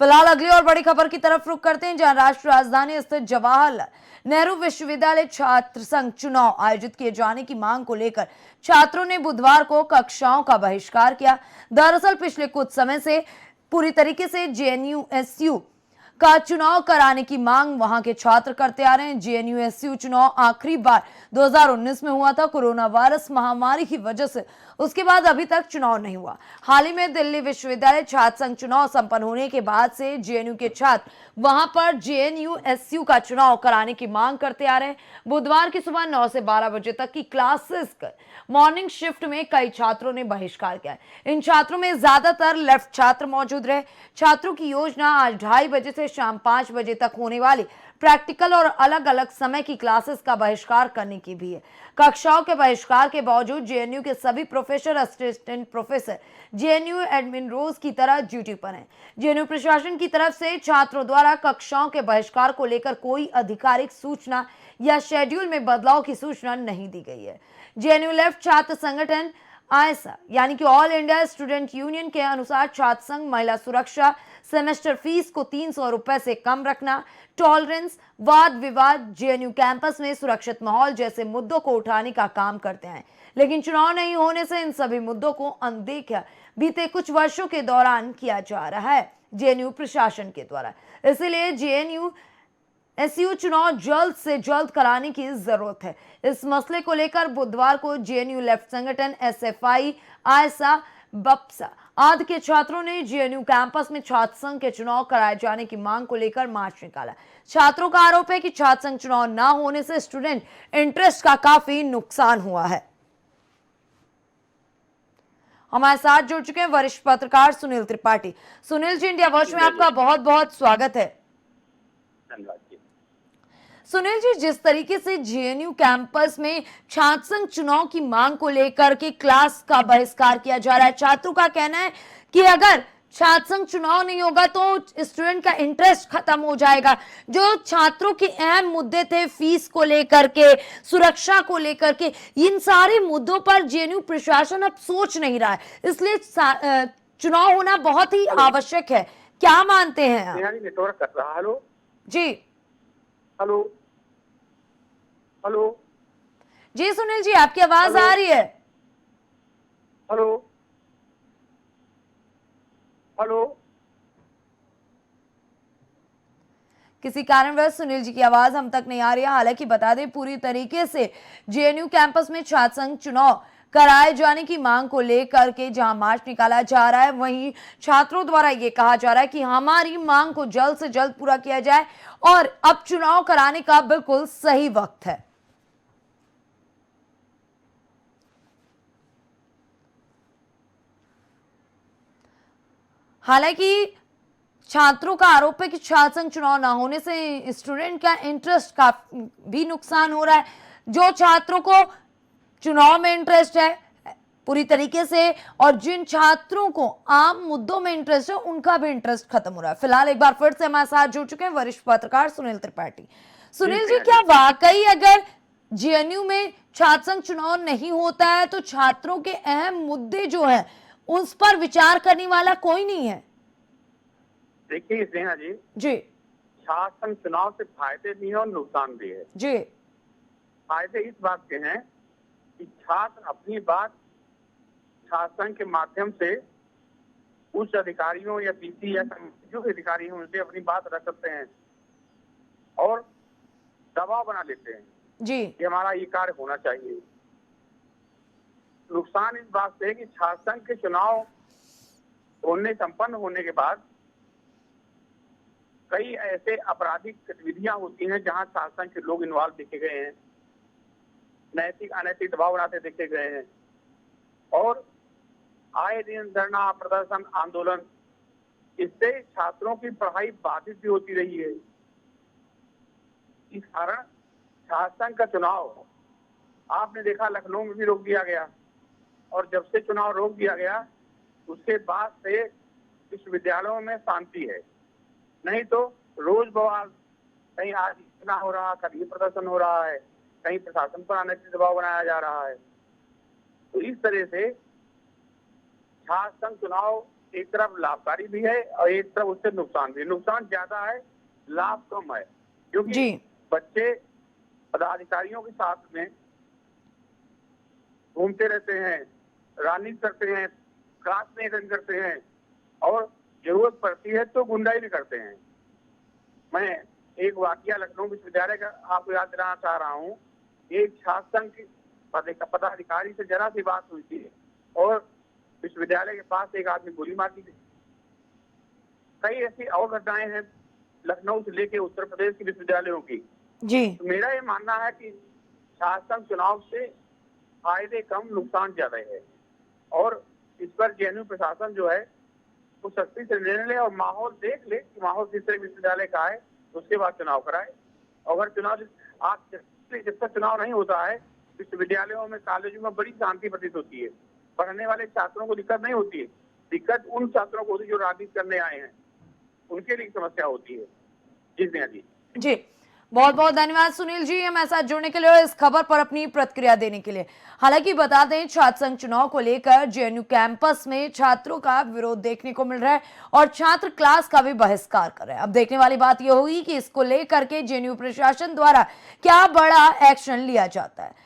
फिलहाल अगली और बड़ी खबर की तरफ रुख करते हैं, जहां राष्ट्रीय राजधानी स्थित जवाहरलाल नेहरू विश्वविद्यालय छात्र संघ चुनाव आयोजित किए जाने की मांग को लेकर छात्रों ने बुधवार को कक्षाओं का बहिष्कार किया। दरअसल पिछले कुछ समय से पूरी तरीके से जेएनयू-एसयू का चुनाव कराने की मांग वहां के छात्र करते आ रहे हैं। जेएनयू-एसयू चुनाव आखिरी बार 2019 में हुआ था। कोरोना वायरस महामारी की वजह से उसके बाद अभी तक चुनाव नहीं हुआ। हाल ही में दिल्ली विश्वविद्यालय छात्र संघ चुनाव संपन्न होने के बाद से जेएनयू के छात्र वहां पर जेएनयू-एसयू का चुनाव कराने की मांग करते आ रहे हैं। बुधवार की सुबह 9 से 12 बजे तक की क्लासेस कर मॉर्निंग शिफ्ट में कई छात्रों ने बहिष्कार किया। इन छात्रों में ज्यादातर लेफ्ट छात्र मौजूद रहे। छात्रों की योजना आज 2:30 बजे से शाम 5 बजे तक होने वाली प्रैक्टिकल और अलग अलग समय की क्लासेस का बहिष्कार करने की भी है। कक्षाओं के बहिष्कार के बावजूद जेएनयू के सभी professor, assistant professor JNU admin रोज की तरह ड्यूटी पर हैं। जेएनयू प्रशासन की तरफ से छात्रों द्वारा कक्षाओं के बहिष्कार को लेकर कोई आधिकारिक सूचना या शेड्यूल में बदलाव की सूचना नहीं दी गई है। जेएनयू लेफ्ट छात्र संगठन आयसा यानी कि ऑल इंडिया स्टूडेंट यूनियन के अनुसार छात्र संघ महिला सुरक्षा, सेमेस्टर फीस को 300 रुपए से कम रखना, टॉलरेंस, वाद विवाद, जेएनयू कैंपस में सुरक्षित माहौल जैसे मुद्दों को उठाने का काम करते हैं। लेकिन चुनाव नहीं होने से इन सभी मुद्दों को अनदेखा बीते कुछ वर्षों के दौरान किया जा रहा है जेएनयू प्रशासन के द्वारा। इसलिए जेएनयू-एसयू चुनाव जल्द से जल्द कराने की जरूरत है। इस मसले को लेकर बुधवार को जेएनयू लेफ्ट संगठन, एसएफआई, आयसा, बप्सा आदि के छात्रों ने जेएनयू कैंपस में छात्र संघ के चुनाव कराए जाने की मांग को लेकर मार्च निकाला। छात्रों का आरोप है कि छात्र संघ चुनाव न होने से स्टूडेंट इंटरेस्ट का काफी नुकसान हुआ है। हमारे साथ जुड़ चुके हैं वरिष्ठ पत्रकार सुनील त्रिपाठी। सुनील जी, इंडिया वॉच में आपका बहुत बहुत स्वागत है। धन्यवाद जी। सुनील जी, जिस तरीके से जेएनयू कैंपस में छात्र संघ चुनाव की मांग को लेकर के क्लास का बहिष्कार किया जा रहा है, छात्रों का कहना है कि अगर छात्र संघ चुनाव नहीं होगा तो स्टूडेंट का इंटरेस्ट खत्म हो जाएगा। जो छात्रों के अहम मुद्दे थे, फीस को लेकर के, सुरक्षा को लेकर के, इन सारे मुद्दों पर जेएनयू प्रशासन अब सोच नहीं रहा है, इसलिए चुनाव होना बहुत ही आवश्यक है। क्या मानते हैं आप? नेटवर्क कर रहा। हेलो जी, हेलो हेलो जी सुनील जी, आपकी आवाज आ रही है? हेलो हेलो किसी कारणवश सुनील जी की आवाज हम तक नहीं आ रही है। हालांकि बता दें, पूरी तरीके से जेएनयू कैंपस में छात्र संघ चुनाव कराए जाने की मांग को लेकर के जहां मार्च निकाला जा रहा है, वहीं छात्रों द्वारा ये कहा जा रहा है कि हमारी मांग को जल्द से जल्द पूरा किया जाए और अब चुनाव कराने का बिल्कुल सही वक्त है। हालांकि छात्रों का आरोप है कि छात्र संघ चुनाव ना होने से स्टूडेंट का इंटरेस्ट का भी नुकसान हो रहा है। जो छात्रों को चुनाव में इंटरेस्ट है पूरी तरीके से, और जिन छात्रों को आम मुद्दों में इंटरेस्ट है, उनका भी इंटरेस्ट खत्म हो रहा है। फिलहाल एक बार फिर से हमारे साथ जुड़ चुके हैं वरिष्ठ पत्रकार सुनील त्रिपाठी। सुनील जी, क्या वाकई अगर जेएनयू में छात्र संघ चुनाव नहीं होता है तो छात्रों के अहम मुद्दे जो है उस पर विचार करने वाला कोई नहीं है? देखिए स्नेहा जी, छात्र संघ चुनाव से फायदे भी है और नुकसान भी है जी। फायदे इस बात के हैं कि छात्र अपनी बात छात्र संघ के माध्यम से उच्च अधिकारियों या पीसी या जो अधिकारी हैं उनसे अपनी बात रख सकते हैं और दबाव बना लेते हैं जी कि हमारा ये कार्य होना चाहिए। नुकसान इस बात से है कि छात्र संघ के चुनाव संपन्न होने के बाद कई ऐसे आपराधिक गतिविधियां होती हैं जहां छात्र संघ के लोग इन्वॉल्व देखे गए हैं, नैतिक अनैतिक दबाव बनाते देखे गए हैं और आए दिन धरना, प्रदर्शन, आंदोलन, इससे छात्रों की पढ़ाई बाधित भी होती रही है। इस कारण छात्र संघ का चुनाव आपने देखा लखनऊ में भी रोक दिया गया और जब से चुनाव रोक दिया गया उसके बाद से विश्वविद्यालयों में शांति है। नहीं तो रोज बवाल, कहीं आज इतना हो रहा, कभी प्रदर्शन हो रहा है, कहीं प्रशासन पर अनैतिक दबाव बनाया जा रहा है। तो इस तरह से छात्र संघ चुनाव एक तरफ लाभकारी भी है और एक तरफ उससे नुकसान भी है। नुकसान ज्यादा है, लाभ कम है, क्योंकि जी बच्चे पदाधिकारियों के साथ में घूमते रहते हैं, रनिंग करते हैं, क्लास में अटेंड करते हैं और जरूरत पड़ती है तो गुंडाई भी करते हैं। मैं एक वाकया लखनऊ विश्वविद्यालय का आपको याद दिलाना चाह रहा हूँ। एक छात्र संघ के पदाधिकारी से जरा सी बात हुई थी और विश्वविद्यालय के पास एक आदमी गोली मार दी थी। कई ऐसी और घटनाएं हैं लखनऊ से लेके उत्तर प्रदेश के विश्वविद्यालयों की। जी तो मेरा ये मानना है कि छात्र संघ चुनाव से फायदे कम नुकसान ज्यादा है और इस पर जेएनयू प्रशासन जो है वो सख्ती से निर्णय ले और माहौल देख ले कि माहौल किस तरह विश्वविद्यालय का है, उसके बाद चुनाव कराए। और अगर चुनाव आज जब तक चुनाव नहीं होता है विश्वविद्यालयों में, कॉलेजों में बड़ी शांति प्रतीत होती है। पढ़ने वाले छात्रों को दिक्कत नहीं होती है, दिक्कत उन छात्रों को होती है जो राजनीति करने आए हैं, उनके लिए समस्या होती है। जी नेहा जी। जी, बहुत बहुत धन्यवाद सुनील जी हमारे साथ जुड़ने के लिए और इस खबर पर अपनी प्रतिक्रिया देने के लिए। हालांकि बता दें छात्र संघ चुनाव को लेकर जेएनयू कैंपस में छात्रों का विरोध देखने को मिल रहा है और छात्र क्लास का भी बहिष्कार कर रहे हैं। अब देखने वाली बात यह होगी कि इसको लेकर के जेएनयू प्रशासन द्वारा क्या बड़ा एक्शन लिया जाता है।